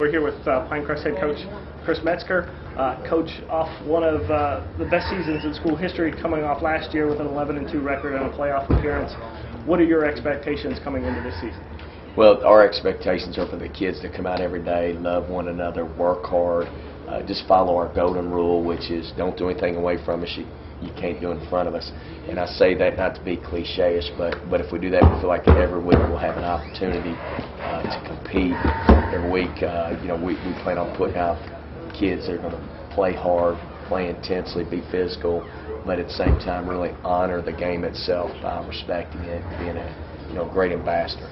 We're here with Pinecrest head coach Chris Metzger. Coach, off one of the best seasons in school history, coming off last year with an 11-2 record and a playoff appearance. What are your expectations coming into this season? Well, our expectations are for the kids to come out every day, love one another, work hard, just follow our golden rule, which is don't do anything away from us you can't do in front of us. And I say that not to be cliche-ish, but if we do that, we feel like every week we'll have an opportunity to compete. Every week, we plan on putting out kids that are going to play hard, play intensely, be physical, but at the same time really honor the game itself by respecting it, being a great ambassador.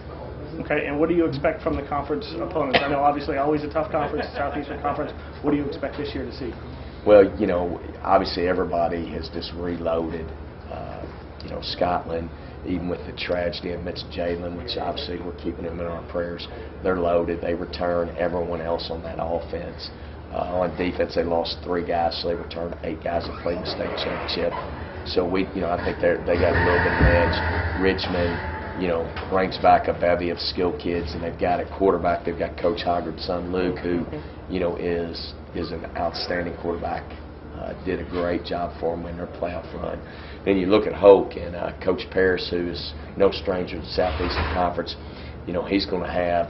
Okay, and what do you expect from the conference opponents? I know obviously always a tough conference, Southeastern Conference. What do you expect this year to see? Well, obviously everybody has just reloaded. Scotland, even with the tragedy of Metzger, which obviously we're keeping them in our prayers, they're loaded. They return everyone else on that offense. On defense, they lost 3 guys, so they returned 8 guys that played in the state championship. So I think they got a little bit of an edge. Richmond, brings back a bevy of skilled kids, and they've got a quarterback. They've got Coach Hoggard's son Luke, who is an outstanding quarterback. Did a great job for them in their playoff run. Then you look at Hoke and Coach Paris, who is no stranger to the Southeastern Conference. He's going to have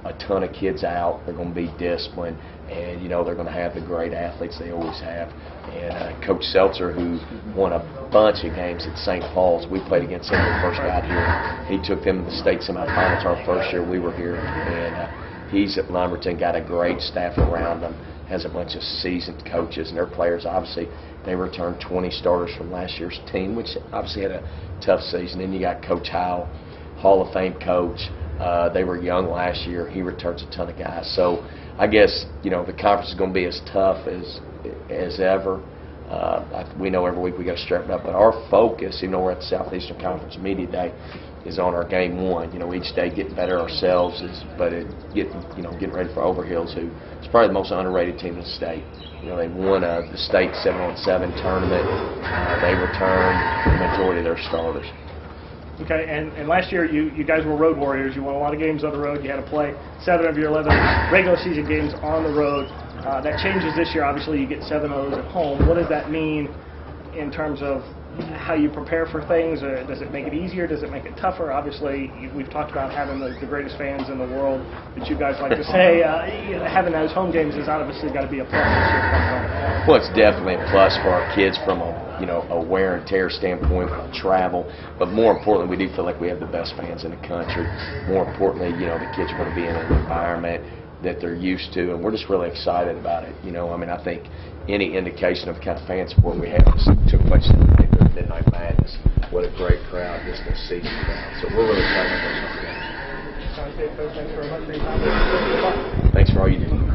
a ton of kids out. They're going to be disciplined, and they're going to have the great athletes they always have. And Coach Seltzer, who won a bunch of games at St. Paul's, we played against him when we first got here. He took them to the state semifinals our first year we were here, and he's at Lumberton, got a great staff around him, has a bunch of seasoned coaches, and their players, obviously, they returned 20 starters from last year's team, which obviously had a tough season. Then you got Coach Howell, Hall of Fame coach. They were young last year. He returns a ton of guys. So I guess, the conference is going to be as tough as ever. We know every week we got to strap it up, but our focus, even though we're at the Southeastern Conference Media Day, is on our game one. Each day getting better ourselves, getting ready for Overhills, who is probably the most underrated team in the state. They won the state 7-on-7 tournament. They returned the majority of their starters. Okay, and last year you guys were road warriors. You won a lot of games on the road. You had to play 7 of your 11 regular season games on the road. That changes this year. Obviously, you get 7 of those at home. What does that mean in terms of how you prepare for things? Does it make it easier? Does it make it tougher? Obviously, we've talked about having the greatest fans in the world that you guys like to say. Having those home games is obviously got to be a plus this year coming home. Well, it's definitely a plus for our kids from a wear and tear standpoint, travel, but more importantly, we do feel like we have the best fans in the country. More importantly, the kids are going to be in an environment that they're used to, and we're just really excited about it. I think any indication of the kind of fan support we have took place in the Midnight Madness. What a great crowd, just a season crowd. So we're really excited about those games. Thanks very much for your time. Thanks for all you do.